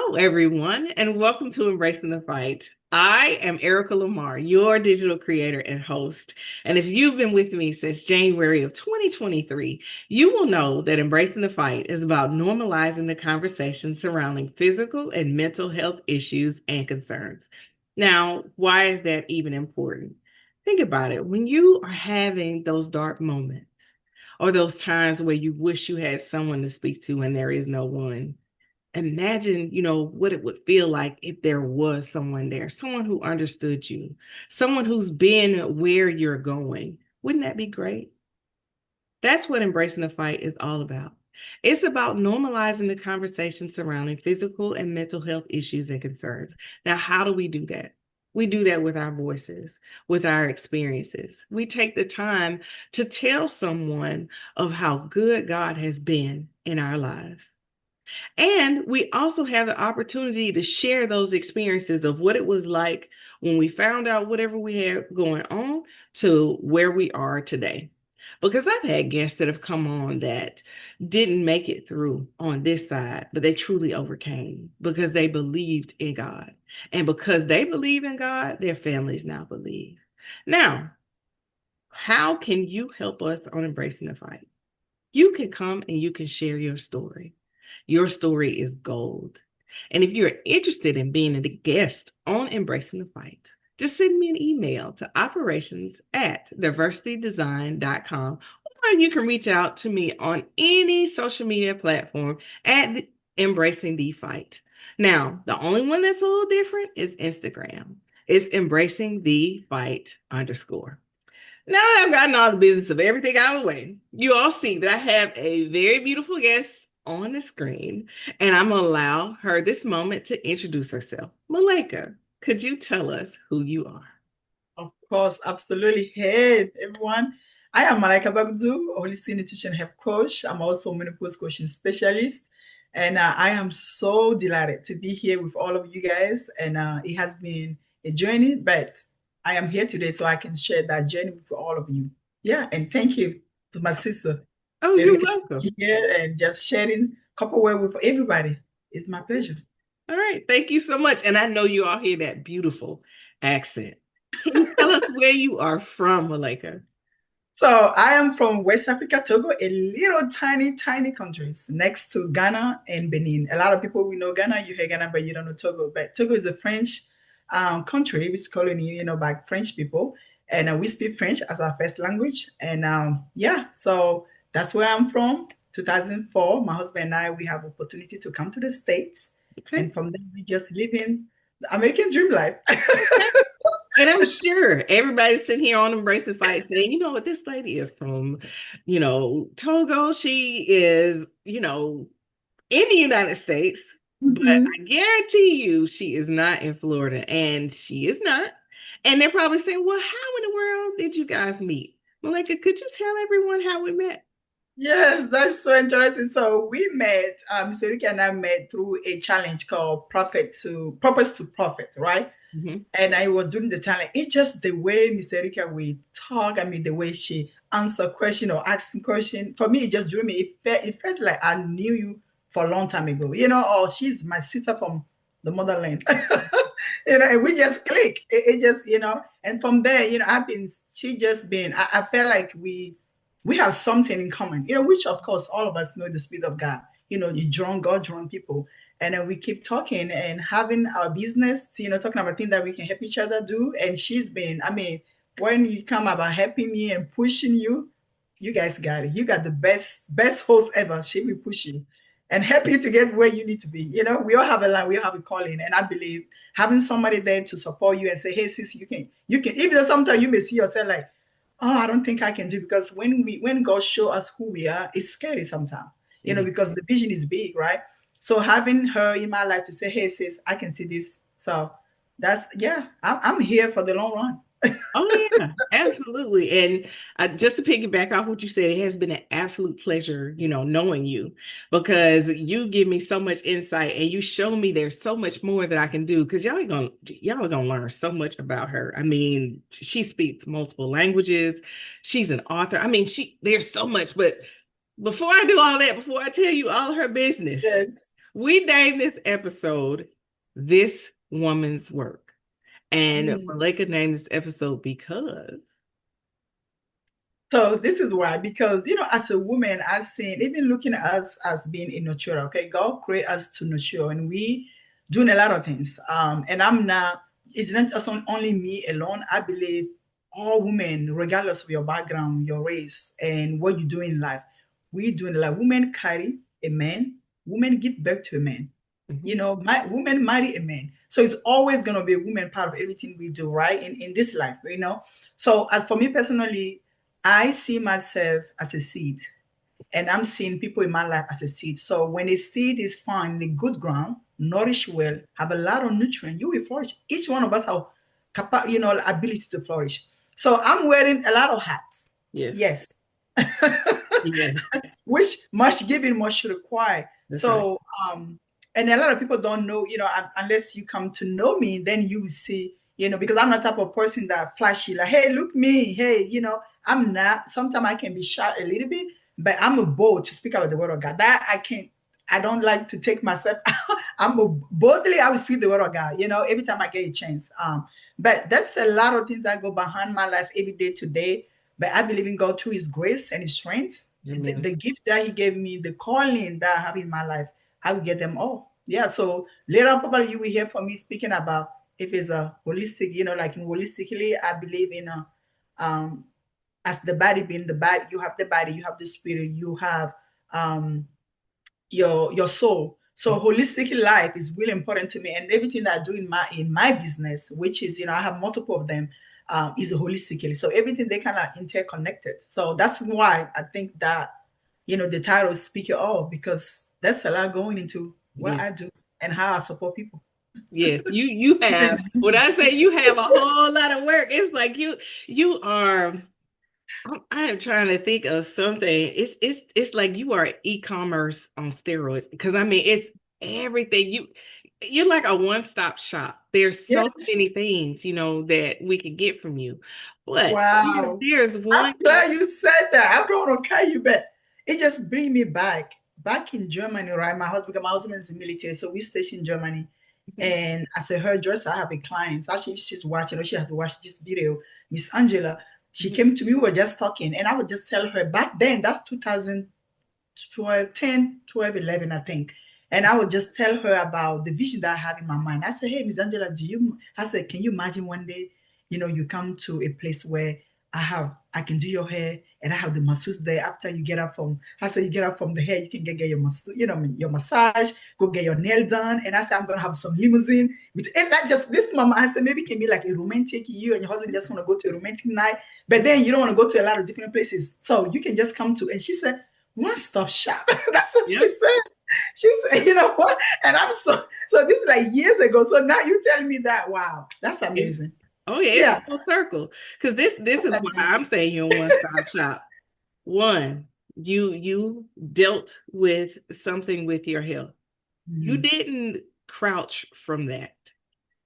Hello, everyone, and welcome to Embracing the Fight. I am Erica Lamar, your digital creator and host. And if you've been with me since January of 2023, you will know that Embracing the Fight is about normalizing the conversation surrounding physical and mental health issues and concerns. Now, why is that even important? Think about it. When you are having those dark moments or those times where you wish you had someone to speak to and there is no one, imagine, what it would feel like if there was someone there, someone who understood you, someone who's been where you're going. Wouldn't that be great? That's what embracing the fight is all about. It's about normalizing the conversation surrounding physical and mental health issues and concerns. Now, how do we do that? We do that with our voices, with our experiences. We take the time to tell someone of how good God has been in our lives. And we also have the opportunity to share those experiences of what it was like when we found out whatever we had going on to where we are today. Because I've had guests that have come on that didn't make it through on this side, but they truly overcame because they believed in God. And because they believe in God, their families now believe. Now, how can you help us on embracing the fight? You can come and you can share your story. Your story is gold. And if you're interested in being a guest on Embracing the Fight, just send me an email to operations@diversitydesign.com, or you can reach out to me on any social media platform at Embracing the Fight. Now, the only one that's a little different is Instagram. It's Embracing the Fight _. Now that I've gotten all the business of everything out of the way, you all see that I have a very beautiful guest on the screen, and I'm going to allow her this moment to introduce herself. Malaika, could you tell us who you are? Of course, absolutely. Hey, everyone. I am Malaika Bagoudou, holistic nutrition health coach. I'm also a menopause coaching specialist. And I am so delighted to be here with all of you guys. And it has been a journey, but I am here today so I can share that journey with all of you. Yeah, and thank you to my sister, Oh, you're Erica, welcome. here and just sharing a couple words with everybody. It's my pleasure. All right. Thank you so much. And I know you all hear that beautiful accent. Can you tell us where you are from, Malaika? So I am from West Africa, Togo, a little tiny, tiny countries next to Ghana and Benin. A lot of people we know Ghana, you hear Ghana, but you don't know Togo. But Togo is a French country, which colony, by French people, and we speak French as our first language. And yeah, so that's where I'm from. 2004, my husband and I, we have opportunity to come to the States, Okay. and from there we just living the American dream life. And I'm sure everybody's sitting here on Embracing Fight saying, you know what, this lady is from, Togo. She is, in the United States, but Mhm. I guarantee you she is not in Florida, and she is not. And they're probably saying, well, how in the world did you guys meet? Malika, could you tell everyone how we met? Yes, that's so interesting. So we met, Seriki and I met through a challenge called Purpose to Profit, right? Mhm. And I was doing the challenge. It's just the way Miss Erika we talk. I mean, the way she answer question or asking question. For me, it just drew me. It felt like I knew you for a long time ago. Or she's my sister from the motherland. And we just click. It just, and from there, she just been. I felt like we have something in common. Which of course all of us know the spirit of God. You drawn God drawn people, and then we keep talking and having our business, talking about things that we can help each other do. And she's been, I mean, when you come about helping me and pushing you, you guys got it. You got the best host ever. She will push you and help you to get where you need to be. We all have a line, we all have a calling, and I believe having somebody there to support you and say, "Hey, sis, you can." Even though sometimes you may see yourself like, "Oh, I don't think I can do," because when God show us who we are, it's scary sometimes, Yeah. because the vision is big, right? So having her in my life to say, "Hey, sis, I can see this." So that's, yeah, I'm here for the long run. Oh, yeah, absolutely. And just to piggyback off what you said, it has been an absolute pleasure, knowing you, because you give me so much insight and you show me there's so much more that I can do. Because y'all are gonna learn so much about her. I mean, she speaks multiple languages. She's an author. I mean, there's so much. But before I do all that, before I tell you all her business, Yes. we named this episode This Woman's Work. And Malaika named this episode because. So this is why, because, as a woman, I've seen, even looking at us as being a nurturer, okay, God created us to nurture, and we doing a lot of things. And it's not just only me alone. I believe all women, regardless of your background, your race, and what you do in life, we doing a lot. Women carry a man, women give birth to a man. Women marry a man. So it's always going to be a woman part of everything we do, right? In this life, So as for me personally, I see myself as a seed, and I'm seeing people in my life as a seed. So when a seed is found in the good ground, nourished well, have a lot of nutrient, you will flourish. Each one of us have, ability to flourish. So I'm wearing a lot of hats. Yes. Yeah. Which much giving, much require. That's so, and a lot of people don't know, unless you come to know me, then you will see, because I'm not the type of person that flashy, like, hey, look me, hey, I'm not. Sometimes I can be shy a little bit, but I'm a bold to speak about the word of God. That I don't like to take myself. Boldly, I will speak the word of God, every time I get a chance. But that's a lot of things that go behind my life every day to day. But I believe in God through His grace and His strength. The gift that He gave me, the calling that I have in my life, I will get them all. Yeah. So later on, probably you will hear from me speaking about if it's a holistic, like holistically, I believe in as the body being the body, you have the spirit, you have your soul. So holistic life is really important to me, and everything that I do in my business, which is I have multiple of them, is holistically. So everything they kind of interconnected. So that's why I think that the title is Speak It All, because that's a lot going into what I do and how I support people. Yes, you have. When I say you have a whole lot of work, it's like you are. I am trying to think of something. It's like you are e-commerce on steroids, because I mean it's everything. You're like a one-stop shop. There's so many things that we could get from you, but Wow, there's one. I'm glad you said that. I don't want to carry you back. It just bring me back in Germany, right? My husband's in the military, so we stationed in Germany. And as a hairdresser, I have a client. Actually, she's watching, or she has to watch this video. Miss Angela, she came to me, we were just talking, and I would just tell her back then, that's 2012, 10, 12, 11, I think. And I would just tell her about the vision that I have in my mind. I said, hey, Miss Angela, I said, can you imagine one day, you come to a place where I can do your hair, and I have the masseuse there after you get up from, I said, you get up from the hair, you can get your masseuse, your massage, go get your nail done. And I said, I'm going to have some limousine. And that just, this mama, I said, maybe it can be like a romantic, you and your husband just want to go to a romantic night, but then you don't want to go to a lot of different places. So you can just come to, and she said, one-stop shop. That's what she said. She said, you know what? And I'm so this is like years ago. So now you telling me that, wow, that's amazing. Oh yeah, it's a full circle. Because this is why I'm saying you're a one-stop shop. One, you dealt with something with your health. You didn't crouch from that.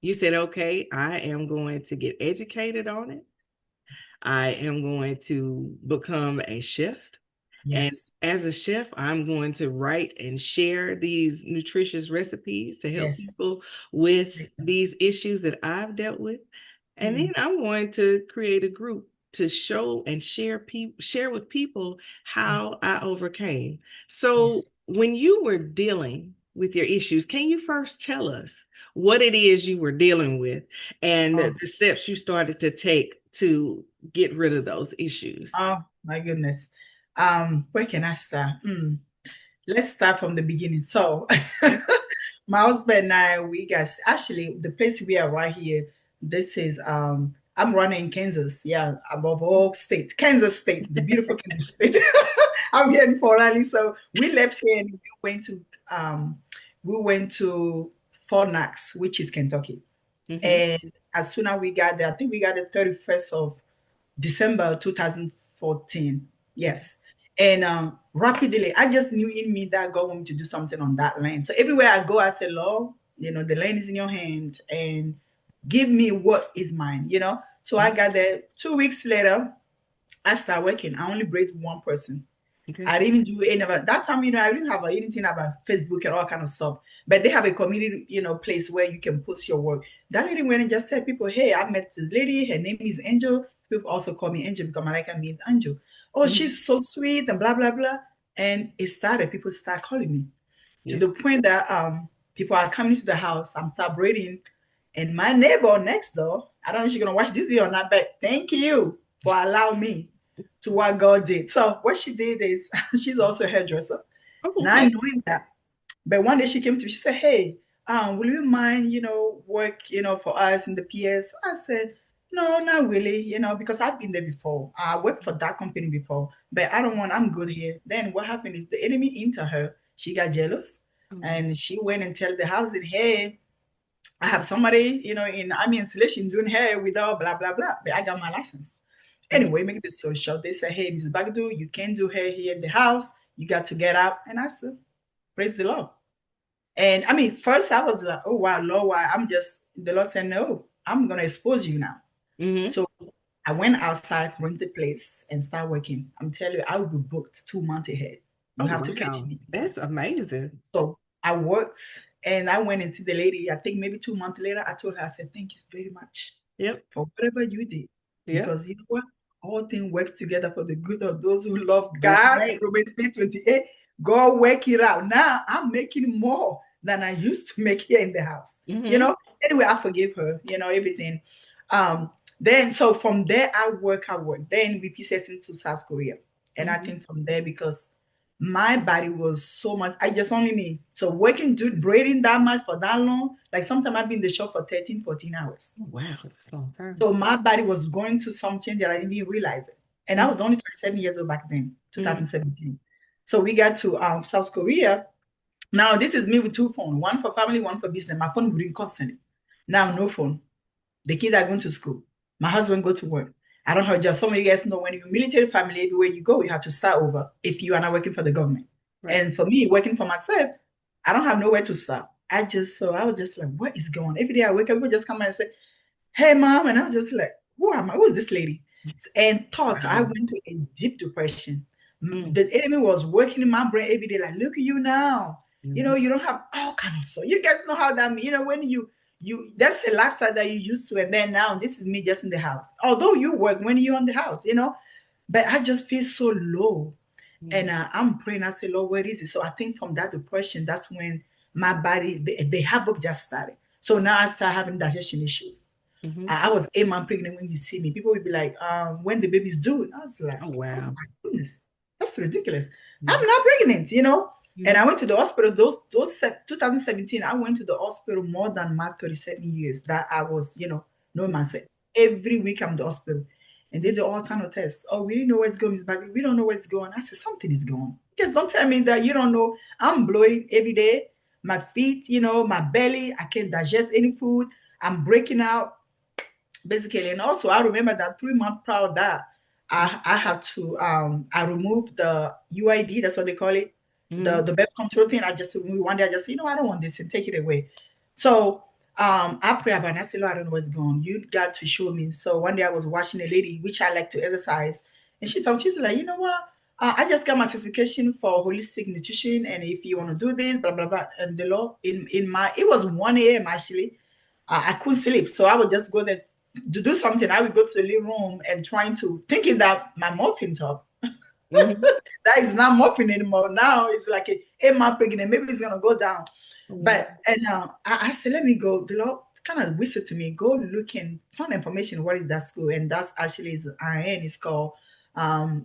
You said, okay, I am going to get educated on it. I am going to become a chef. And as a chef, I'm going to write and share these nutritious recipes to help people with these issues that I've dealt with. And then I'm going to create a group to show and share with people how I overcame. So when you were dealing with your issues, can you first tell us what it is you were dealing with and the steps you started to take to get rid of those issues? Oh my goodness. Where can I start? Let's start from the beginning. So my husband and I, we got, actually the place we are right here, this is I'm running in Kansas. Yeah, above all state. Kansas State, the beautiful Kansas State. I'm here in Fort Riley. So we left here and we went to Fort Knox, which is Kentucky. And as soon as we got there, I think we got the 31st of December 2014. Yes. And rapidly, I just knew in me that God wanted me to do something on that land. So everywhere I go, I say, Lord, the land is in your hand, and give me what is mine. So I got there. 2 weeks later, I started working. I only breathed one person. Okay. I didn't do any of it. That time, I didn't have anything about Facebook and all kind of stuff. But they have a community, place where you can post your work. That lady went and just said, people, hey, I met this lady. Her name is Angel. People also call me Angel because Malaika means Angel. Oh, she's so sweet and blah, blah, blah. And it started. People start calling me to the point that people are coming to the house. I'm start breathing. And my neighbor next door, I don't know if she's going to watch this video or not, but thank you for allowing me to what God did. So what she did is she's also a hairdresser. Oh, Not okay. knowing that. But one day she came to me, she said, hey, will you mind, work, for us in the PS? I said, no, not really, because I've been there before. I worked for that company before, but I'm good here. Then what happened is the enemy into her. She got jealous and she went and tell the house that, hey, I have somebody, in army installation doing hair without blah, blah, blah. But I got my license. Anyway, make this so short. They say, hey, Mrs. Bagoudou, you can't do hair here in the house. You got to get up. And I said, praise the Lord. And I mean, first I was like, oh, wow, Lord, why? The Lord said, no, I'm going to expose you now. So I went outside, rent the place, and start working. I'm telling you, I will be booked 2 months ahead. You have to catch me. That's amazing. So I worked and I went and see the lady. I think maybe 2 months later, I told her, I said, thank you very much for whatever you did. Because you know what? All things work together for the good of those who love God. Right. Romans 8:28. God work it out. Now I'm making more than I used to make here in the house. Anyway, I forgive her, everything. Then so from there I work. Then we pieces into South Korea. And I think from there, because my body was so much, I just only me. So working, braiding that much for that long, like sometimes I've been in the shop for 13, 14 hours. Oh, wow, that's a long time. So my body was going through something that I didn't even realize it. And I was only 37 years old back then, 2017. So we got to South Korea. Now this is me with 2 phones, one for family, one for business. My phone would ring constantly. Now no phone. The kids are going to school. My husband go to work. I don't have a job. Some of you guys know when you're military family, everywhere you go, you have to start over if you are not working for the government. Right. And for me, working for myself, I don't have nowhere to start. I was just like, what is going on? Every day I wake up, people just come and say, hey, mom. And I was just like, who am I? Who is this lady? And thought I went to a deep depression. The enemy was working in my brain every day, like, look at you now. You don't have all kind of stuff. You guys know how that means. When you that's the lifestyle that you used to, and then now this is me just in the house. Although you work when you're in the house, but I just feel so low. And I'm praying. I say, Lord, where is it? So I think from that depression, that's when my body, the havoc just started. So now I start having digestion issues. I was 8 months pregnant. When you see me, people will be like, when the baby's due? And I was like, oh, wow. Oh my goodness, that's ridiculous. I'm not pregnant, And I went to the hospital, those 2017, I went to the hospital more than my 37 years that I was, knowing myself. Every week I'm in the hospital. And they do all kind of tests. Oh, we didn't know what's going on. We don't know what's going on. I said, something is going on. Just don't tell me that you don't know. I'm blowing every day. My feet, my belly, I can't digest any food. I'm breaking out, basically. And also, I remember that 3 months prior to that, I had to, I removed the UID, that's what they call it. The birth control thing. I just removed one day. I just, I don't want this and take it away. So I pray about it. I said, Lord, I don't know what's going on. You got to show me. So one day I was watching a lady, which I like to exercise. And she's like, you know what? I just got my certification for holistic nutrition. And if you want to do this, blah, blah, blah. And the Lord, it was 1 a.m. actually. I couldn't sleep. So I would just go there to do something. I would go to the living room and thinking that my muffin top. That is not muffin anymore. Now it's like a 8 month pregnant. Maybe it's gonna go down. But I said, let me go. The Lord kind of whispered to me, go look and find information. What is that school? And that's actually is IN. It's called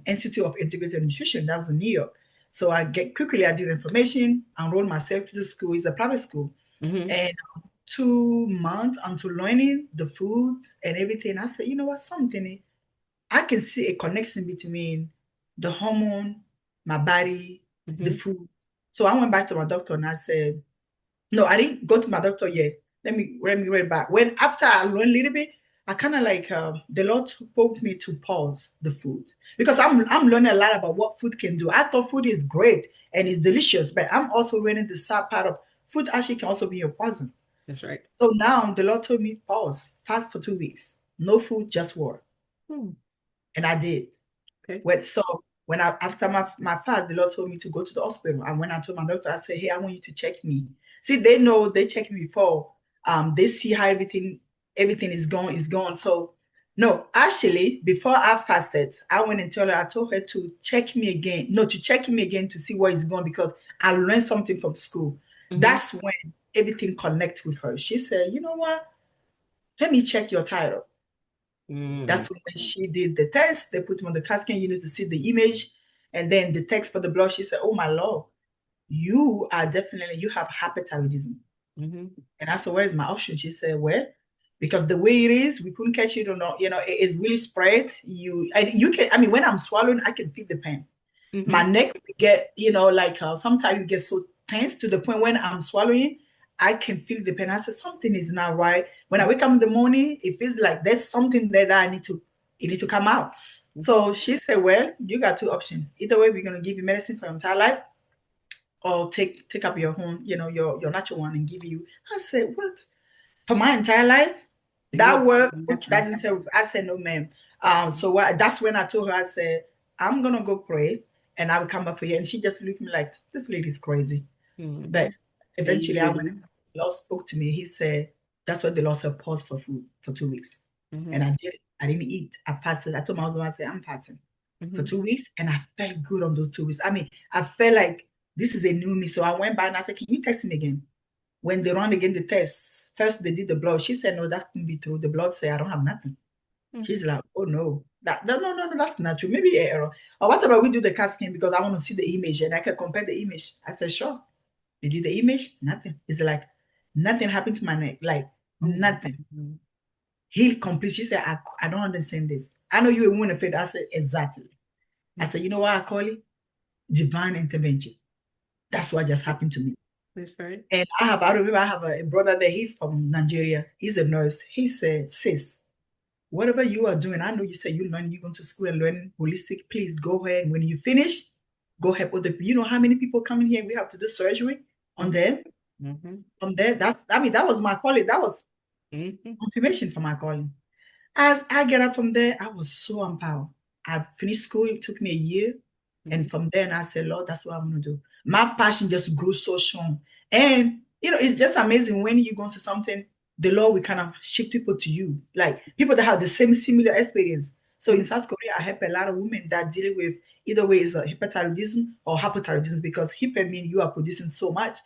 Institute of Integrative Nutrition. That was in New York. So I did information, enrolled myself to the school. It's a private school. And 2 months until learning the food and everything, I said, you know what, something, I can see a connection between the hormone, my body, the food. So I went back to my doctor and I said, no, I didn't go to my doctor yet. Let me read back. When after I learned a little bit, I kind of like, the Lord told me to pause the food because I'm learning a lot about what food can do. I thought food is great and it's delicious, but I'm also learning the sad part of food actually can also be a poison. That's right. So now the Lord told me, pause, fast for 2 weeks. No food, just water. And I did. Okay. So when after my fast, the Lord told me to go to the hospital. And when I told my doctor, I said, hey, I want you to check me. See, they know they check me before. They see how everything is gone. So no, actually, before I fasted, I went and I told her to check me again. No, to check me again to see where it's going because I learned something from school. That's when everything connects with her. She said, you know what? Let me check your thyroid. That's when she did the test. They put him on the CAT scan. You need to see the image. And then the text for the blood, she said, oh, my Lord, you have hyperthyroidism. And I said, where's my option? She said, well, because the way it is, we couldn't catch it or not. It's really spread. When I'm swallowing, I can feel the pain. My neck will get, sometimes you get so tense to the point when I'm swallowing, I can feel the pain. I said, something is not right. When I wake up in the morning, it feels like there's something there that it need to come out. So she said, well, you got two options. Either way, we're going to give you medicine for your entire life or take up your own, your natural one and give you. I said, what? For my entire life? That word, that is, I said, no, ma'am. That's when I told her, I said, I'm going to go pray and I will come back for you. And she just looked at me like, this lady's crazy. But eventually I went, the Lord spoke to me. He said, that's what the Lord said, pause for food for 2 weeks. And I did. I didn't eat. I fasted. I told my husband, I said, I'm fasting for 2 weeks. And I felt good on those 2 weeks. I mean, I felt like this is a new me. So I went back and I said, can you text me again? When they run again the test, first they did the blood. She said, no, that couldn't be true. The blood said, I don't have nothing. She's like, oh, no. No, that's not true. Maybe error. Or what about we do the CAT scan because I want to see the image and I can compare the image. I said, sure. They did the image, nothing. It's like nothing happened to my neck, like nothing. Healed complete. She said, I don't understand this. I know you're a woman of faith. I said, exactly. I said, you know what I call it? Divine intervention. That's what just happened to me. That's right. And I have a brother there. He's from Nigeria. He's a nurse. He said, sis, whatever you are doing, I know you say you're going to school and learn holistic. Please go ahead. And when you finish, go help other people. You know how many people come in here and we have to do surgery on them? From there, that was my calling. That was confirmation for my calling. As I get up from there, I was so empowered. I finished school. It took me a year. And from there, I said, Lord, that's what I'm going to do. My passion just grew so strong. And, it's just amazing when you go into something, the Lord will kind of shift people to you, like people that have the similar experience. So in South Korea, I help a lot of women that deal with either way is hyperthyroidism or hypothyroidism because hyper means you are producing too much.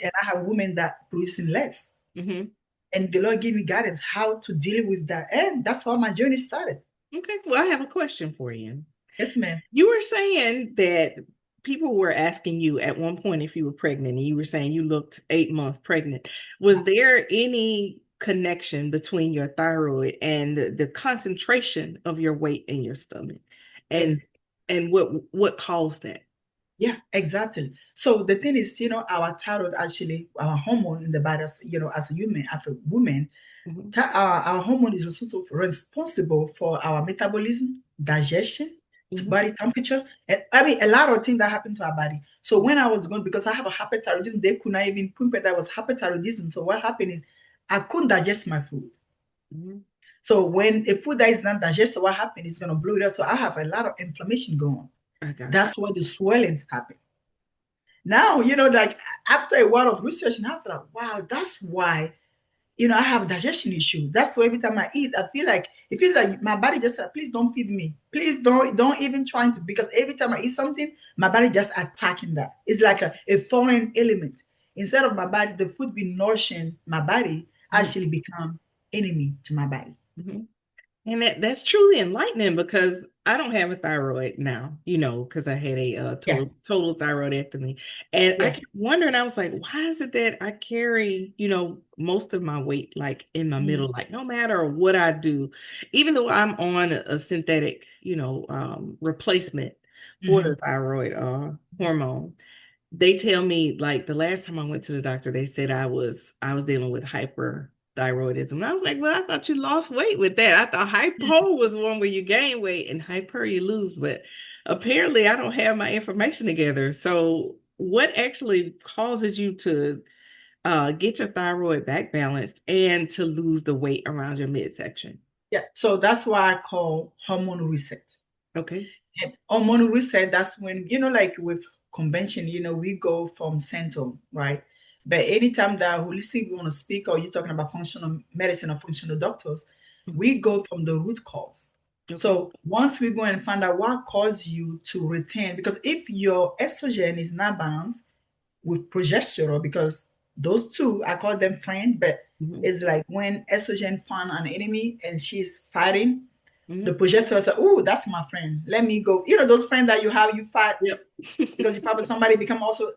And I have women that producing less. And the Lord gave me guidance how to deal with that. And that's how my journey started. Okay. Well, I have a question for you. Yes, ma'am. You were saying that people were asking you at one point if you were pregnant, and you were saying you looked 8 months pregnant. Was there any connection between your thyroid and the concentration of your weight in your stomach? And what caused that? Yeah, exactly. So the thing is, our thyroid actually, our hormone in the body, as a human, as a woman, our hormone is also responsible for our metabolism, digestion, body temperature, and a lot of things that happen to our body. So when I was going, because I have a hyperthyroidism, they could not even pinpoint that I was hyperthyroidism. So what happened is I couldn't digest my food. So when a food that is not digested, what happened is going to blow it up. So I have a lot of inflammation going on. That's why the swelling happen. Now, like after a while of research, and I was like, wow, that's why, I have a digestion issue. That's why every time I eat, it feels like my body just said, please don't feed me. Please don't even try to, because every time I eat something, my body just attacking that. It's like a foreign element. Instead of my body, the food be nourishing my body, actually become enemy to my body. And that's truly enlightening because I don't have a thyroid now, because I had a total thyroidectomy. And I kept wondering, I was like, why is it that I carry, most of my weight like in my middle, like no matter what I do, even though I'm on a synthetic, replacement for the thyroid hormone. They tell me, like, the last time I went to the doctor, they said I was dealing with hyperthyroidism. And I was like, well, I thought you lost weight with that. I thought hypo was one where you gain weight and hyper you lose. But apparently I don't have my information together. So what actually causes you to get your thyroid back balanced and to lose the weight around your midsection? Yeah. So that's why I call hormone reset. Okay. And hormonal reset, that's when, like with convention, we go from symptom, right? But anytime that holistic we want to speak, or you're talking about functional medicine or functional doctors, we go from the root cause. Okay. So once we go and find out what caused you to retain, because if your estrogen is not balanced with progesterone, because those two, I call them friends, but it's like when estrogen found an enemy and she's fighting, the progesterone said, "Oh, that's my friend. Let me go." Those friends that you have, you fight because you fight with somebody, become also,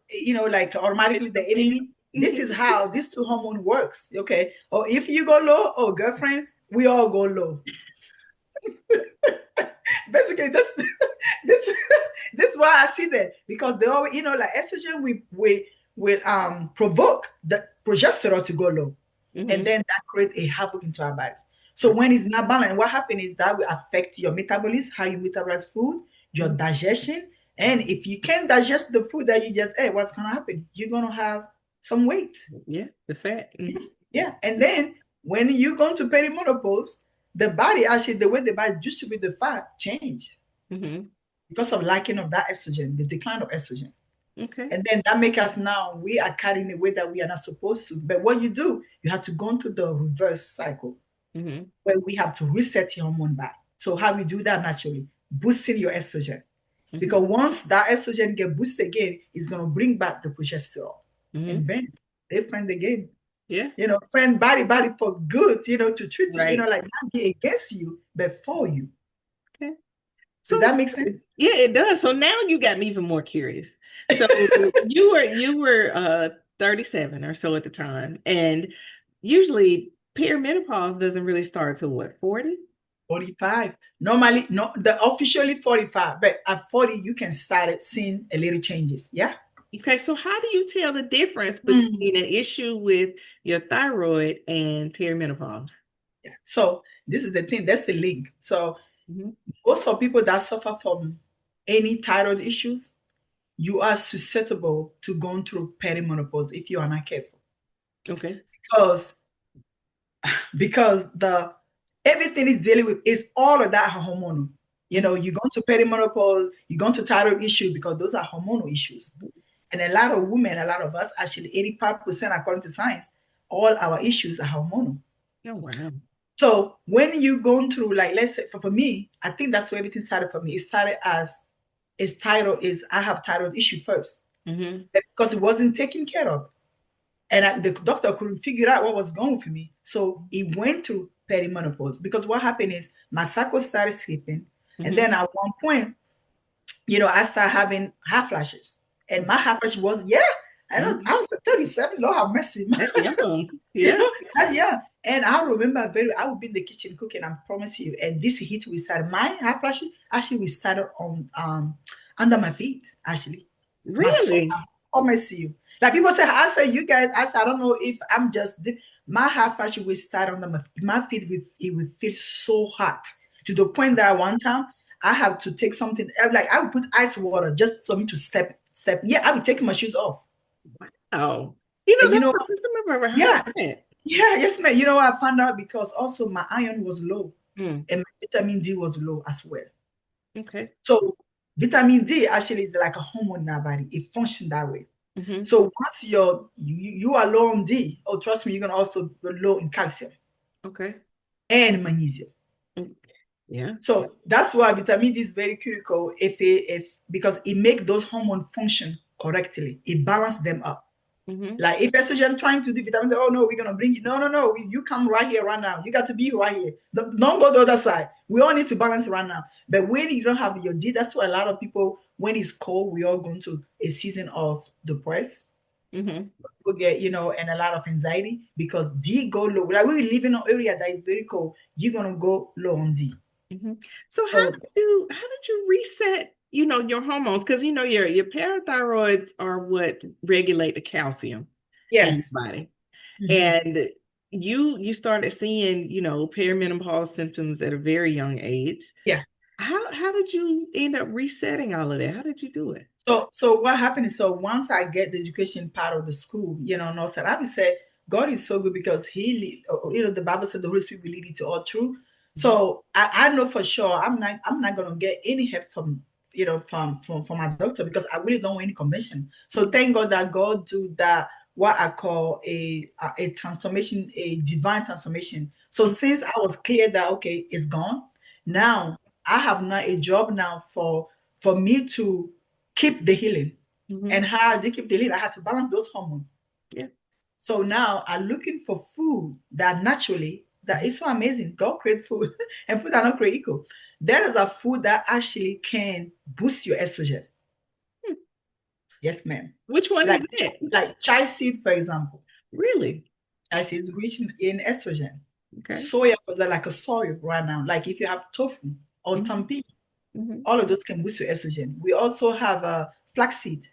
like automatically the enemy. This is how these two hormone works. Okay. Or if you go low, oh, girlfriend, we all go low. Basically, this this is why I see that, because they always, like estrogen, we provoke the progesterone to go low, and then that creates a havoc into our body. So when it's not balanced, what happens is that will affect your metabolism, how you metabolize food, your digestion. And if you can't digest the food that you just ate, what's going to happen? You're going to have some weight. Yeah, the fat. Yeah. And then when you go to perimenopause, the body, actually, the way the body distributes the fat change because of lacking of that estrogen, the decline of estrogen. Okay. And then that makes us now, we are carrying a way that we are not supposed to. But what you do, you have to go into the reverse cycle. Where we have to reset your hormone back. So how we do that naturally? Boosting your estrogen. Because once that estrogen get boosted again, it's going to bring back the progesterone. And then they find the game. Yeah. Friend body for good, to treat you, like not be against you, but for you. Okay. So, does that make sense? Yeah, it does. So now you got me even more curious. So you were 37 or so at the time, and usually perimenopause doesn't really start till what, 40? 45. Normally, no, the officially 45, but at 40 you can start seeing a little changes. Yeah. Okay, so how do you tell the difference between an issue with your thyroid and perimenopause? Yeah. So this is the thing. That's the link. So most of people that suffer from any thyroid issues, you are susceptible to going through perimenopause if you are not careful. Okay. Because everything is dealing with is all of that hormonal. You go to perimenopause, you go to thyroid issue because those are hormonal issues. And a lot of women, a lot of us, actually 85% according to science, all our issues are hormonal. Oh, wow. So when you going through, like, let's say for me, I think that's where everything started for me. It started as I have thyroid issue first because it wasn't taken care of. And the doctor couldn't figure out what was going for me. So he went to perimenopause because what happened is my cycle started slipping. And then at one point, I started having hot flashes. And my hot flash was, I was 37, Lord have mercy. Yeah. And I remember I would be in the kitchen cooking, I promise you. And this heat we started, my hot flashes actually we started on under my feet, actually. Really? I promise you. Like people say, you guys, I don't know if I'm just, my hot flash will start under my feet, it would feel so hot to the point that one time I have to take something, like I would put ice water just for me to step. Yeah, I would take my shoes off. Wow. That's the first time I've ever heard that. Yeah, yes, ma'am. You know what I found out? Because also my iron was low and my vitamin D was low as well. Okay. So vitamin D actually is like a hormone in our body. It functions that way. So once you are low on D, trust me, you're gonna also be low in calcium. Okay. And magnesium. Yeah. So that's why vitamin D is very critical because it makes those hormones function correctly. It balances them up. Like if estrogen trying to do vitamin D, oh no, we're gonna bring you. No, you come right here, right now. You got to be right here. Don't go the other side. We all need to balance right now. But when you don't have your D, that's why a lot of people, when it's cold, we all go into a season of depressed. People get, and a lot of anxiety because D go low. Like we live in an area that is very cold, you're gonna go low on D. So how did you reset, your hormones? Because your parathyroids are what regulate the calcium in your body. And you started seeing, perimenopause symptoms at a very young age. Yeah. How did you end up resetting all of that? How did you do it? So what happened is, once I get the education part of the school, no, I would say God is so good because the Bible said the Holy Spirit will lead you to all truth. So I know for sure I'm not gonna get any help from from my doctor, because I really don't want any convention. So thank God that God do that, what I call a transformation, a divine transformation. So since I was clear that okay, it's gone, now I have now a job now for me to keep the healing. And how I did keep the healing, I had to balance those hormones. Yeah. So now I'm looking for food that naturally, that is so amazing. God create food and food are not created equal. There is a food that actually can boost your estrogen. Hmm. Yes, ma'am. Which one is Like it? like chai seed, for example. Really? Chai seed is rich in estrogen. Okay. Soya is like a soy right now. Like if you have tofu or Mm-hmm. tempeh, Mm-hmm. all of those can boost your estrogen. We also have a flaxseed.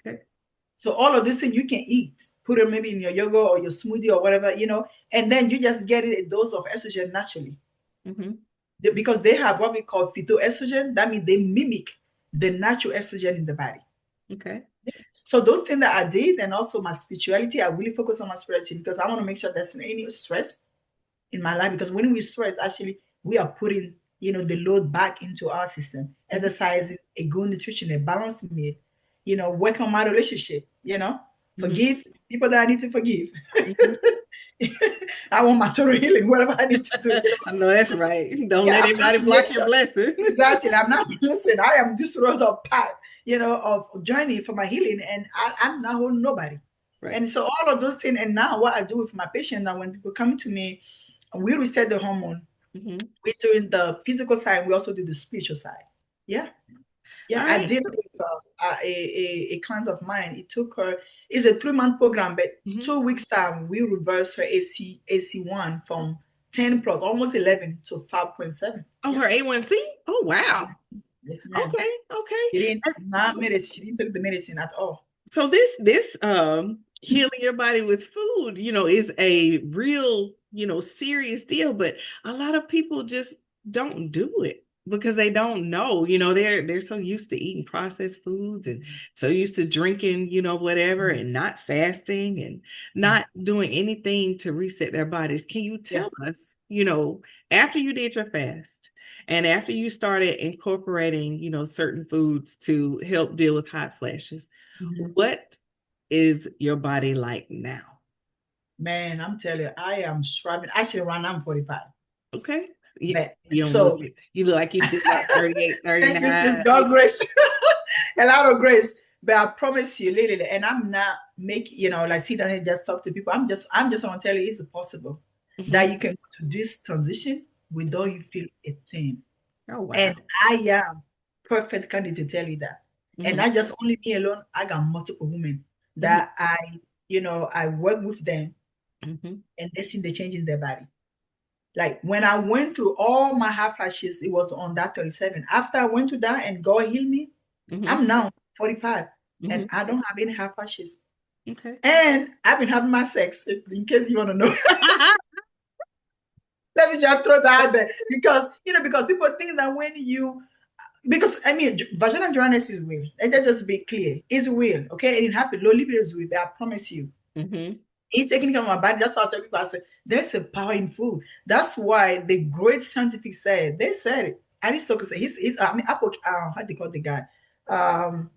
Okay. So all of these things you can eat, put them maybe in your yogurt or your smoothie or whatever, and then you just get a dose of estrogen naturally. Mm-hmm. Because they have what we call phytoestrogen. That means they mimic the natural estrogen in the body. Okay. So those things that I did, and also my spirituality, I really focus on my spirituality because I want to make sure there's no any stress in my life. Because when we stress, actually, we are putting, the load back into our system. Exercising, a good nutrition, a balanced meal, work on my relationship, forgive people that I need to forgive. Mm-hmm. I want my total healing, whatever I need to do. I know that's right. Don't Yeah, let I'm trying anybody to make block your sure. blessing. Exactly. I'm not, listen, I am this road of path, of journey for my healing, and I'm not holding nobody. Right. And so all of those things, and now what I do with my patient, now when people come to me, we reset the hormone. Mm-hmm. We're doing the physical side, we also do the spiritual side. Yeah. Yeah, All I right. did it with a client of mine. It took her, it's a 3-month program, but Mm-hmm. 2 weeks time, we reversed her AC1 from 10 plus, almost 11 to 5.7. Oh, Yeah. her A1C? Oh, wow. Yes, ma'am. Okay. Okay. She didn't And not medicine. She didn't take the medicine at all. so this healing your body with food, is a real, serious deal, but a lot of people just don't do it because they don't know. They're so used to eating processed foods and so used to drinking, whatever, and not fasting and not doing anything to reset their bodies. Can you Yeah. tell us, after you did your fast and after you started incorporating, certain foods to help deal with hot flashes, what is your body like now? Man, I'm telling you, I am striving. Actually, right now I'm 45. Okay. You, But you don't look so it. You look like you're still about 38, thank you, sis. 39. God grace. A lot of grace. But I promise you, literally, and I'm not making, like sit down and just talk to people. I'm just want to tell you it's possible that Mhm. you can go to this transition without you feel a thing. Oh, wow. And I am perfect candidate to tell you that. And Mhm. not just only me alone, I got multiple women Mhm. that I work with them, Mhm. and they see the change in their body. Like when I went through all my hot flashes, it was on that 37. After I went through that and God healed me, Mhm. I'm now 45 and Mhm. I don't have any hot flashes. Okay. And I've been having my sex, in case you want to know. Let me just throw that out there because people think that because I mean, vaginal dryness is real. Let's just be clear. It's real, okay? And it happened. Low libido is real, but I promise you. Mhm. It's taking care of my body. That's how I tell people. I say, there's a power in food. That's why the great scientific they said it. Aristotle said, I mean, how do they call the guy? Um,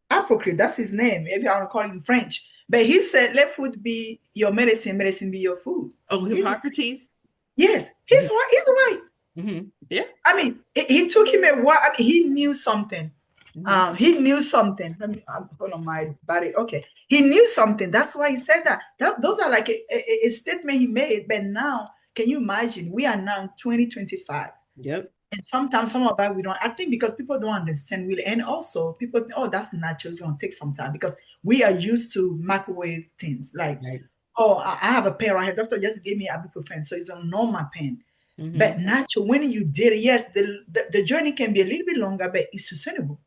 Apocryph, that's his name. Maybe I want to call him French. But he said, let food be your medicine, medicine be your food. Oh, He's, Hippocrates? yes, he's Mhm. right. He's right. Mhm. Yeah. I mean, it took him a while. I mean, he knew something. Mhm. He knew something. Let me hold on my body. Okay, he knew something. That's why he said that. Those are like a statement he made. But now, can you imagine? We are now in 2025. Yep. And sometimes some of that we don't. I think because people don't understand really, and also people think, oh, that's natural. It's gonna take some time because we are used to microwave things. Like, Right. oh, I have a pain right here. Doctor just gave me ibuprofen, so it's a normal pain. But Mhm. natural, when you did it, yes, the journey can be a little bit longer, but it's sustainable.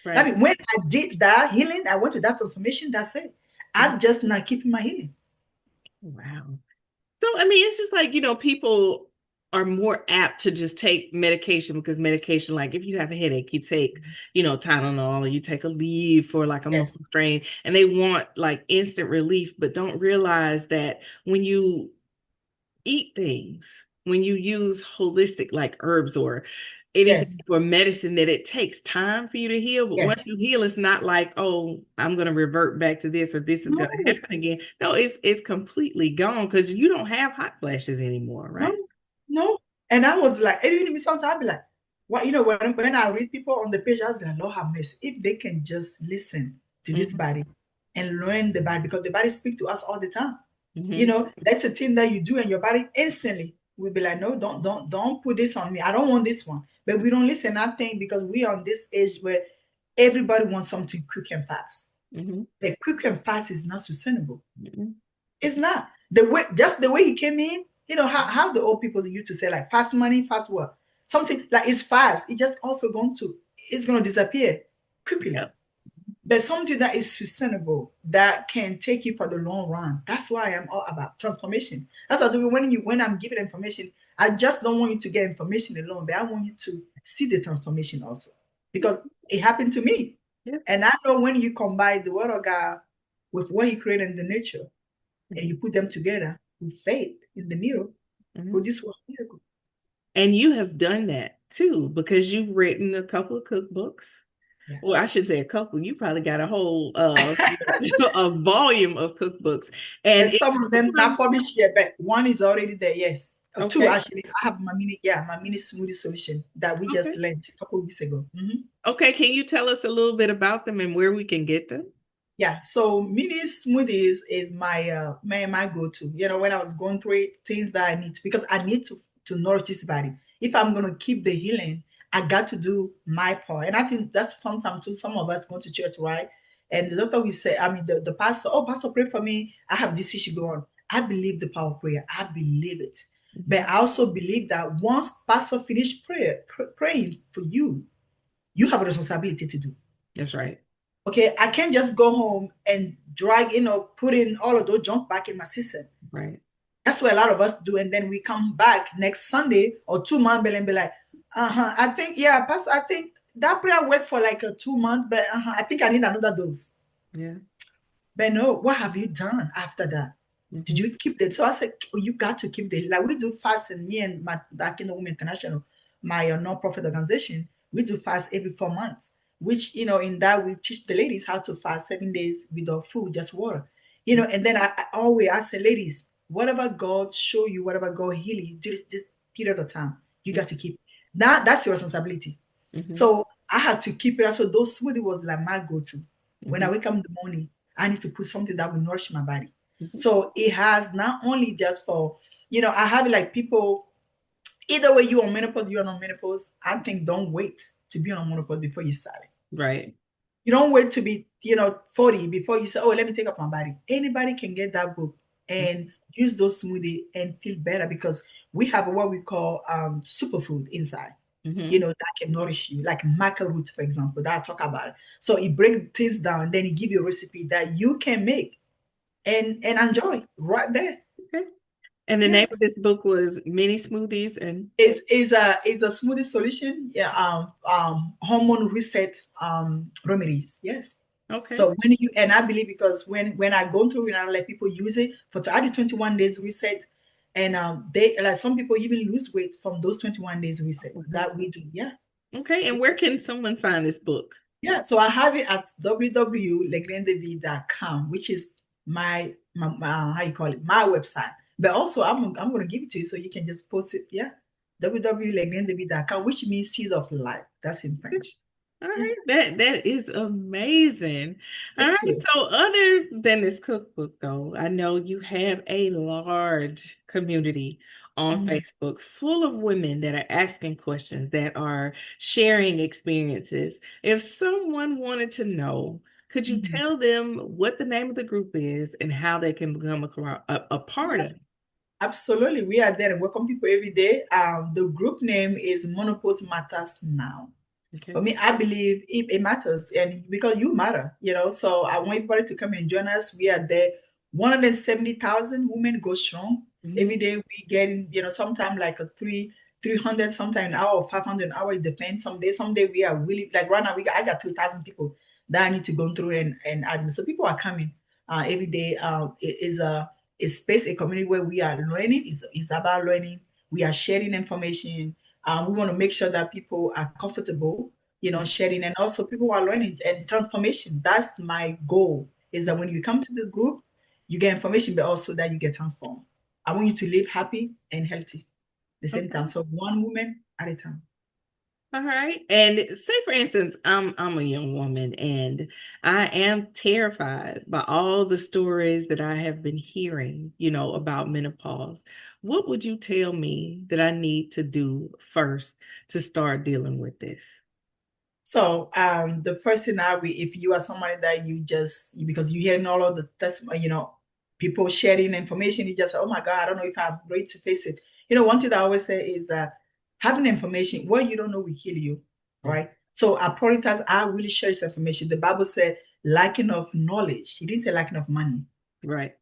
I Right. mean, when I did that healing, I went to that transformation. That's it. Mhm. I'm just not keeping my healing. Wow. So, I mean, it's just like, people are more apt to just take medication because medication, like if you have a headache, you take, Tylenol, or you take a leave for like a Yes. muscle strain, and they want like instant relief, but don't realize that when you eat things, when you use holistic like herbs or anything Yes. for medicine, that it takes time for you to heal. But once Yes. you heal, it's not like, oh, I'm gonna revert back to this or this is gonna No. happen again. No, it's completely gone because you don't have hot flashes anymore, No. right? No. And I was like, even me sometimes I'd be like, what, when I read people on the page, I was like, Lord have mercy. If they can just listen to this Mm-hmm. body and learn the body, because the body speaks to us all the time. Mm-hmm. That's a thing that you do, and your body instantly will be like, no, don't put this on me. I don't want this one. But we don't listen. I think because we are on this age where everybody wants something quick and fast. Mm-hmm. The quick and fast is not sustainable. Mm-hmm. It's not. The way, just the way he came in, how the old people used to say, like, fast money, fast what? Something like it's fast. It just also it's going to disappear quickly. Yep. But something that is sustainable, that can take you for the long run. That's why I'm all about transformation. That's why when I'm giving information, I just don't want you to get information alone, but I want you to see the transformation also. Because it happened to me. Yep. And I know when you combine the word of God with what he created in the nature, and you put them together with faith in the mirror, Mm-hmm. produce a miracle. And you have done that too because you've written a couple of cookbooks. Yeah. Well, I should say a couple. You probably got a whole a volume of cookbooks. And And some of them not published yet, but one is already there. Yes. Two okay. actually. I have my mini smoothie solution that we just Okay. launched a couple of weeks ago. Okay. Can you tell us a little bit about them and where we can get them? Yeah. So mini smoothies is my go-to. When I was going through it, things that I need to, because I need to nourish this body. If I'm gonna keep the healing, I got to do my part. And I think that's sometimes too. Some of us go to church, right? And the doctor will say, I mean, the pastor, oh, pastor, pray for me. I have this issue going on. I believe the power of prayer. I believe it. But I also believe that once pastor finish praying for you, you have a responsibility to do. That's right. Okay, I can't just go home and put in all of those junk back in my system. Right. That's what a lot of us do. And then we come back next Sunday or 2 months and be like, I think, yeah, Pastor, I think that prayer worked for like a 2 months, but I think I need another dose. Yeah. But no, what have you done after that? Mm-hmm. Did you keep it? So I said, oh, you got to keep the, like we do fast, and me and my Kingdom Women International, my non-profit organization, we do fast every 4 months, which, in that we teach the ladies how to fast 7 days without food, just water. And then I always ask the ladies, whatever God show you, whatever God heal you, this period of time, you got to keep. That's your responsibility. Mm-hmm. So I have to keep it. So those smoothie was like my go-to. When I wake up in the morning, I need to put something that will nourish my body. So it has not only just for, I have like people, either way you on menopause, you're on menopause. I think don't wait to be on menopause before you start it. Right. You don't wait to be, 40 before you say, oh, let me take up my body. Anybody can get that book and use those smoothie and feel better, because we have what we call superfood inside. That can nourish you, like maca root, for example, that I talk about. So it breaks things down, and then it give you a recipe that you can make and enjoy right there. Okay. And the name of this book was Mini Smoothies, and it's a smoothie solution. Yeah, hormone reset remedies. Yes. okay. So I believe, because when I go through it, I let people use it I do 21 days reset, and they, like, some people even lose weight from those 21 days reset that we do. Yeah. Okay. And where can someone find this book? Yeah, so I have it at www.lesgrainesdevie.com, which is my how you call it, my website. But also I'm going to give it to you so you can just post it. Yeah, www.lesgrainesdevie.com, which means seed of life. That's in French. All right, that is amazing. All Thank right, you. so other than this cookbook, though, I know you have a large community on Facebook full of women that are asking questions, that are sharing experiences. If someone wanted to know, could you tell them what the name of the group is and how they can become a part of it? Absolutely. We are there and welcome people every day. The group name is Menopause Matters Now. Okay. For me, I believe it matters, and because you matter, so I want everybody to come and join us. We are there. 170,000 women go strong. Every day we get in, sometimes like a 300, sometimes an hour, or 500 an hour. It depends. Someday we are really, like right now, I got 3,000 people that I need to go through and admit. So people are coming every day. It is a space, a community where we are learning. Is about learning. We are sharing information. We want to make sure that people are comfortable, sharing, and also people are learning and transformation. That's my goal, is that when you come to the group, you get information, but also that you get transformed. I want you to live happy and healthy at the same Okay. time. So one woman at a time. All right. And say for instance, I'm a young woman and I am terrified by all the stories that I have been hearing, about menopause. What would you tell me that I need to do first to start dealing with this? So the first thing if you are somebody that because you're hearing all of the people sharing information, you just say, oh my God, I don't know if I'm ready to face it. One thing I always say is that having information, what you don't know will kill you, right? So I prioritize, I really share this information. The Bible said lacking of knowledge. It didn't say lacking of money. Right.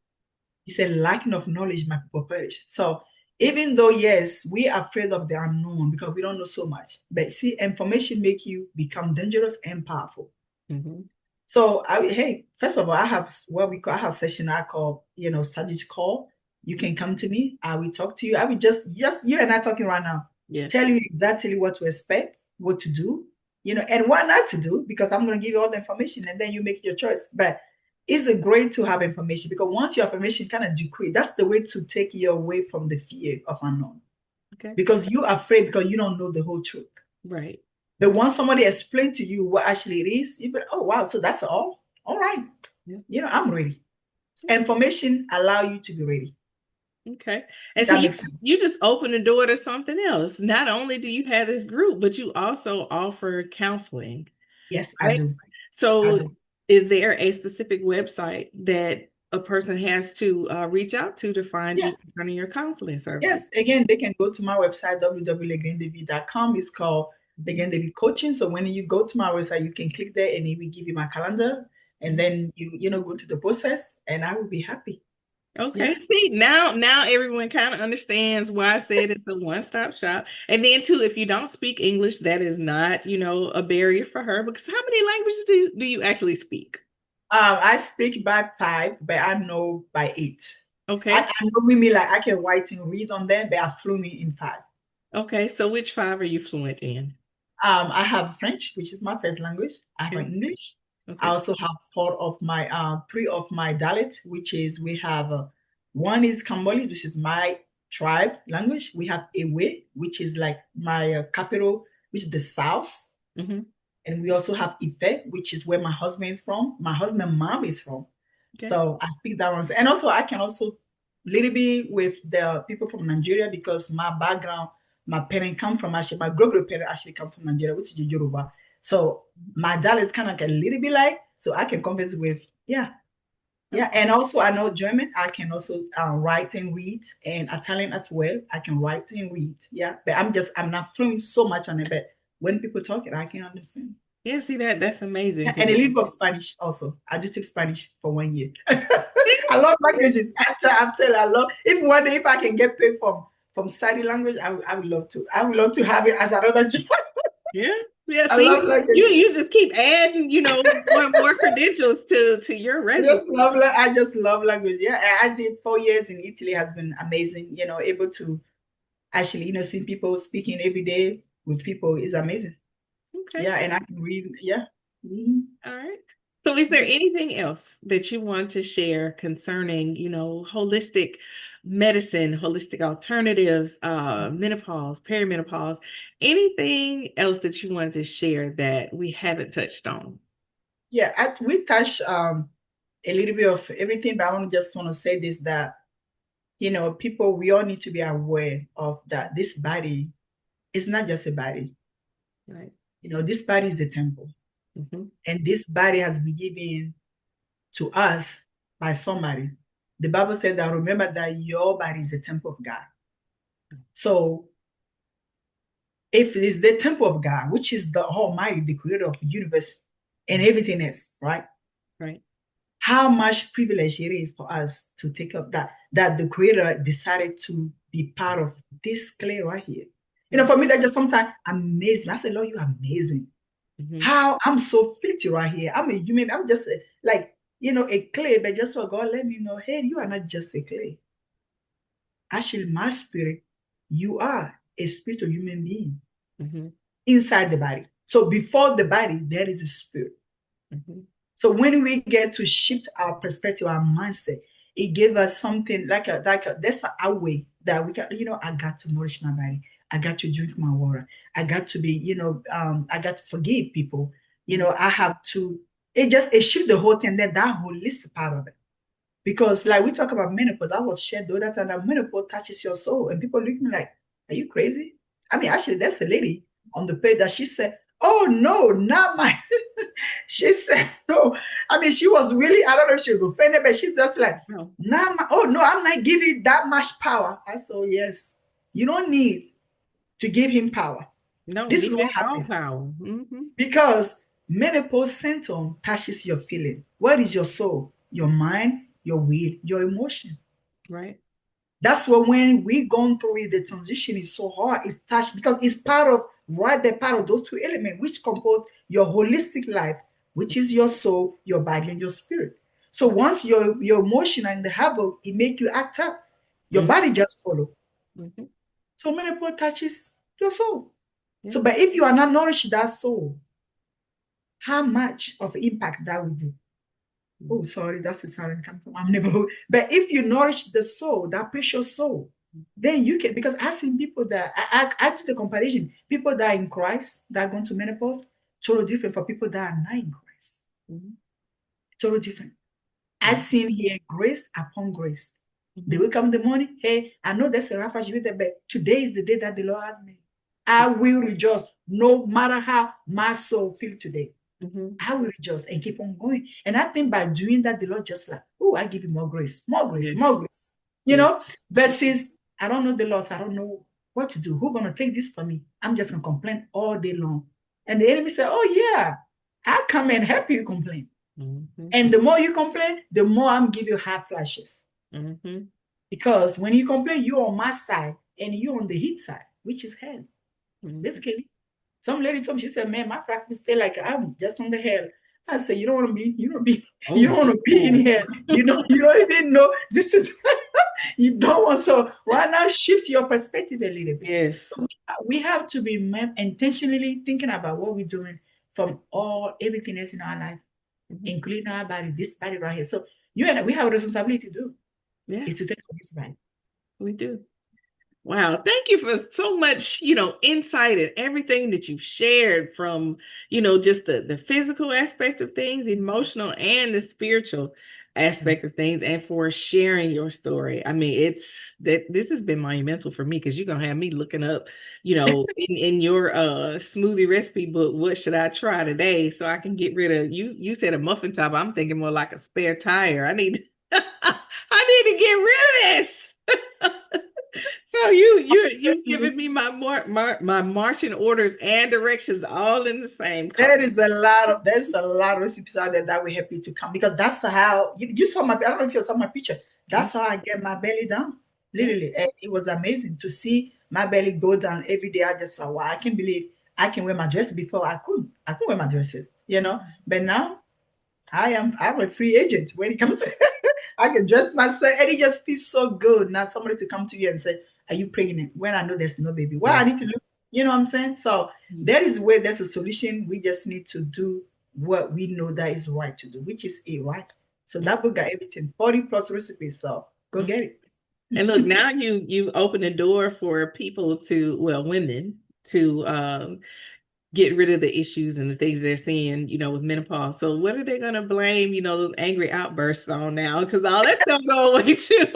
He said lacking of knowledge, my people perish. So even though, yes, we are afraid of the unknown because we don't know so much, but see, information make you become dangerous and powerful. Mm-hmm. So hey, first of all, I have I have session I call, strategy call. You can come to me. I will talk to you. I will just you and I talking right now. Yes. Tell you exactly what to expect, what to do, and what not to do, because I'm going to give you all the information and then you make your choice. But it's great to have information, because once you have information, kind of decree. That's the way to take you away from the fear of unknown. Okay. Because you're afraid because you don't know the whole truth. Right. But once somebody explains to you what actually it is, you be, oh wow, so that's all. All right. Yeah. I'm ready. Information allow you to be ready. Okay. And so That you makes sense. you just open the door to something else. Not only do you have this group, but you also offer counseling, Yes, I right? do. I So do. is there a specific website that a person has to reach out to find Yeah. you concerning your counseling services? Yes. Again, they can go to my website, www.lesgrainesdevie.com. It's called Les Graines de Vie Coaching. So when you go to my website, you can click there and it will give you my calendar. And then you go to the process and I will be happy. Okay. Yeah. See, now everyone kind of understands why I said it's a one-stop shop. And then too, if you don't speak English, that is not, a barrier for her, because how many languages do you actually speak? I speak by 5, but I know by 8. I, Okay. I know maybe like I can write and read on them, but I fluent in 5. Okay. So which five are you fluent in? I have French, which is my first language. I have Okay. English. I Okay. also have 3 of my dialects, which is we have one is Cambodian, which is my tribe language. We have Ewe, which is like my capital, which is the south. Mm-hmm. And we also have Ife, which is where my husband is from. My husband's mom is from. Okay. So I speak that one. And also I can also little bit with the people from Nigeria, because my background, my parents come from actually, my great-grandparents actually come from Nigeria, which is Yoruba. So my dialect is kind of like a little bit like, so I can converse with, yeah. Yeah, Okay. and also I know German. I can also write and read, and Italian as well. I can write and read. Yeah, but I'm not fluent so much on it. But when people talk it, I can understand. Yeah, see that's amazing Yeah, because and a little bit of Spanish also. I just took Spanish for 1 year. I love languages. I'm telling you, I love. If one day if I can get paid from study language, I would love to. I would love to have it as another job. yeah. Yeah, I see, love languages. you just keep adding, more credentials to your resume. I just love language. Yeah, I did 4 years in Italy. Has been amazing. Able to actually, see people speaking every day with people is amazing. Okay. Yeah, and I can read. Yeah. Mhm. All right. So is there Yeah. anything else that you want to share concerning, holistic medicine, holistic alternatives, menopause, perimenopause, anything else that you wanted to share that we haven't touched on? Yeah, we touched a little bit of everything, but I just want to say this, that people, we all need to be aware of that. This body is not just a body. Right. This body is the temple, Mm-hmm. and this body has been given to us by somebody. The Bible said that, remember that your body is the temple of God. So if it is the temple of God, which is the Almighty, the creator of the universe and everything else, right? Right. How much privilege it is for us to take up that the creator decided to be part of this clay right here. For me, that just sometimes amazing. I say, Lord, you're amazing. Mm-hmm. How I'm so filthy right here. I'm a human. I'm just like, a clay, but just for God, let me know, hey, you are not just a clay. Actually, my spirit you are a spiritual human being Mm-hmm. inside the body. So before the body, there is a spirit. Mm-hmm. So when we get to shift our perspective, our mindset, it gave us something like a that's our way that we can, I got to nourish my body. I got to drink my water. I got to be, I got to forgive people. I have to, it shift the whole thing, that holistic part of it. Because like we talk about menopause, I was shared the other time that menopause touches your soul. And people look at me like, are you crazy? I mean, actually, that's the lady on the page that she said, oh no, not my she said no. I mean, she was really, I don't know if she was offended, but she's just like, No. not my, oh no, I'm not giving that much power. I said, oh, yes, you don't need to give him power. No, This give is what it all happened. power. Mm-hmm. Because menopause symptom touches your feeling. What is your soul? Your mind, your will, your emotion. Right. That's why when we gone through it, the transition is so hard. It's touched because it's part of right there, part of those two elements which compose your holistic life, which is your soul, your body, and your spirit. So once your emotion and the habit, it make you act up. Your Mm-hmm. body just follow. Mm-hmm. So menopause touches your soul. Yeah. So, but if you are not nourished that soul, how much of impact that will do? Oh, sorry, that's the silent coming from my neighborhood. But if you nourish the soul, that precious soul, then you can, because I've seen people that, I do the comparison, people that are in Christ, that are going to menopause, totally different from people that are not in Christ. Mm-hmm. Totally different. I've Mm-hmm. seen here grace upon grace. They Mm-hmm. wake up in the morning, hey, I know there's a rough but today is the day that the Lord has made. I will rejoice no matter how my soul feels today. Mm-hmm. I will rejoice and keep on going. And I think by doing that, the Lord just like, oh, I give you more grace, more grace, Yeah. more grace. Yeah. Versus, I don't know the Lord, so I don't know what to do. Who's going to take this for me? I'm just going to complain all day long. And the enemy said, oh, yeah, I'll come and help you complain. Mm-hmm. And the more you complain, the more I'm giving you hot flashes. Mm-hmm. Because when you complain, you're on my side and you're on the heat side, which is hell. Mm-hmm. Basically, some lady told me, she said, man, my practice feel like I'm just on the hell. I said, you don't want to be, you don't want to be in hell. You don't even know this is you don't want. So why not shift your perspective a little bit? Yes. So we have to be intentionally thinking about what we're doing from everything else in our life, Mm-hmm. including our body, this body right here. So you and I, we have a responsibility to do Yeah, is to take care of this body. we do. Wow, thank you for so much, insight and everything that you've shared from, just the physical aspect of things, emotional and the spiritual aspect of things, and for sharing your story. I mean, this has been monumental for me because you're gonna have me looking up, in your smoothie recipe book, what should I try today so I can get rid of you said a muffin top. I'm thinking more like a spare tire. I need I need to get rid of this. So you've given me my marching orders and directions all in the same card. There's a lot of recipes out there that will help you to come because that's how you saw my. I don't know if you saw my picture. That's how I get my belly down. Yeah. Literally, and it was amazing to see my belly go down every day. I just like, wow, I can't believe I can wear my dress. Before I couldn't wear my dresses, But now I'm a free agent when it comes to I can dress myself and it just feels so good. Now somebody to come to you and say, are you pregnant? When I know there's no baby. Well, Yeah. I need to look, you know what I'm saying? So that is where there's a solution. We just need to do what we know that is right to do, which is it, right? So that book got everything, 40 plus recipes. So go get it. And look, now you've opened the door for people women to get rid of the issues and the things they're seeing, with menopause. So what are they going to blame, those angry outbursts on now? Because all that stuff go away too.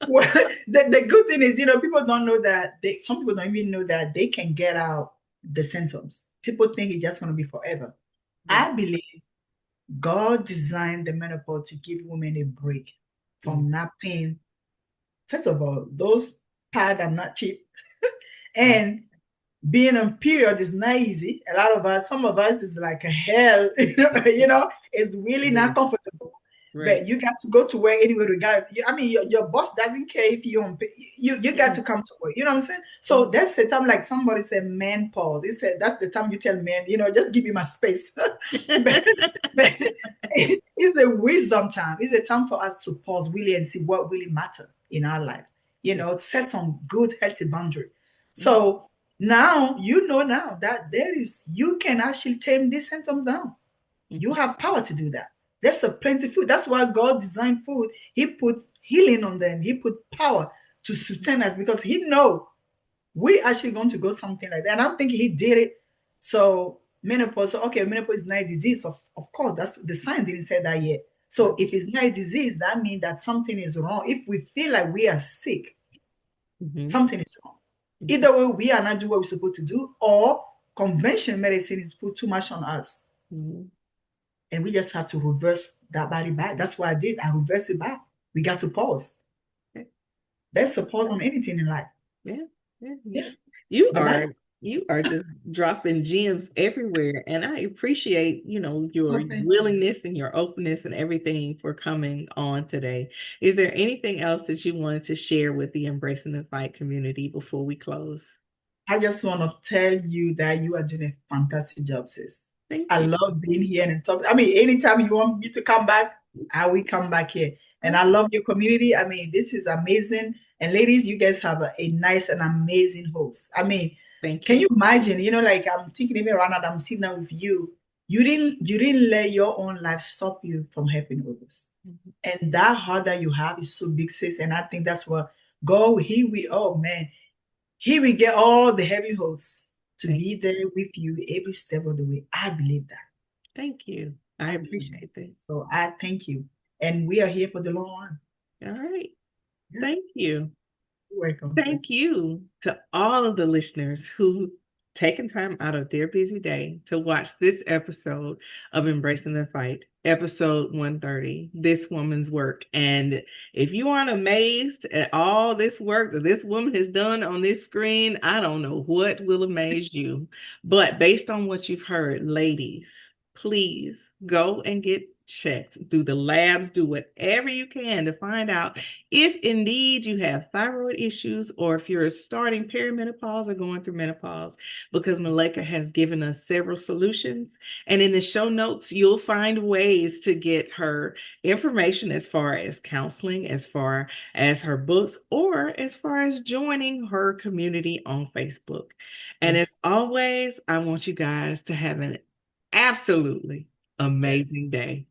Well, the good thing is, people don't know that some people don't even know that they can get out the symptoms. People think it's just going to be forever. Yeah. I believe God designed the menopause to give women a break from not paying. First of all, those pads are not cheap. And being on period is not easy. Some of us is like a hell, it's really not comfortable. Right. But you got to go to work anyway. Your boss doesn't care if you don't pay. You got to come to work. You know what I'm saying? So that's the time, like somebody said, man pause. He said that's the time you tell men, just give me my space. but it's a wisdom time. It's a time for us to pause really and see what really matters in our life. set some good healthy boundary. Mm-hmm. So now now that you can actually tame these symptoms down. You have power to do that. There's a plenty of food. That's why God designed food. He put healing on them. He put power to sustain us because he know we actually going to go something like that. And I think he did it. So menopause, okay, menopause is not a disease. Of course, that's the science didn't say that yet. So if it's not a disease, that means that something is wrong. If we feel like we are sick, something is wrong. Either way, we are not doing what we're supposed to do, or conventional medicine is put too much on us. And we just have to reverse that body back. That's what I did. I reversed it back. We got to pause. There's a pause on anything in life. Yeah. You are just dropping gems everywhere. And I appreciate, your willingness and your openness and everything for coming on today. Is there anything else that you wanted to share with the Embracing the Fight community before we close? I just want to tell you that you are doing a fantastic job, sis. I love being here and talk. I mean, anytime you want me to come back, I will come back here. And I love your community. I mean, this is amazing. And ladies, you guys have a nice and amazing host. I mean, can you imagine? Like I'm thinking even right now, I'm sitting down with you. You didn't let your own life stop you from helping others. And that heart that you have is so big, sis. And I think that's what God, oh man, He will get all the heavy hosts to be there with you every step of the way. I believe that. Thank you. I appreciate that. So I thank you. And we are here for the long run. All right. Thank you. You're welcome. Thank you to all of the listeners who taken time out of their busy day to watch this episode of Embracing the Fight, episode 130, This Woman's Work. And if you aren't amazed at all this work that this woman has done on this screen, I don't know what will amaze you. But based on what you've heard, ladies, please go and get checked, do the labs, do whatever you can to find out if indeed you have thyroid issues or if you're starting perimenopause or going through menopause, because Malaika has given us several solutions. And in the show notes, you'll find ways to get her information as far as counseling, as far as her books, or as far as joining her community on Facebook. And as always, I want you guys to have an absolutely amazing day.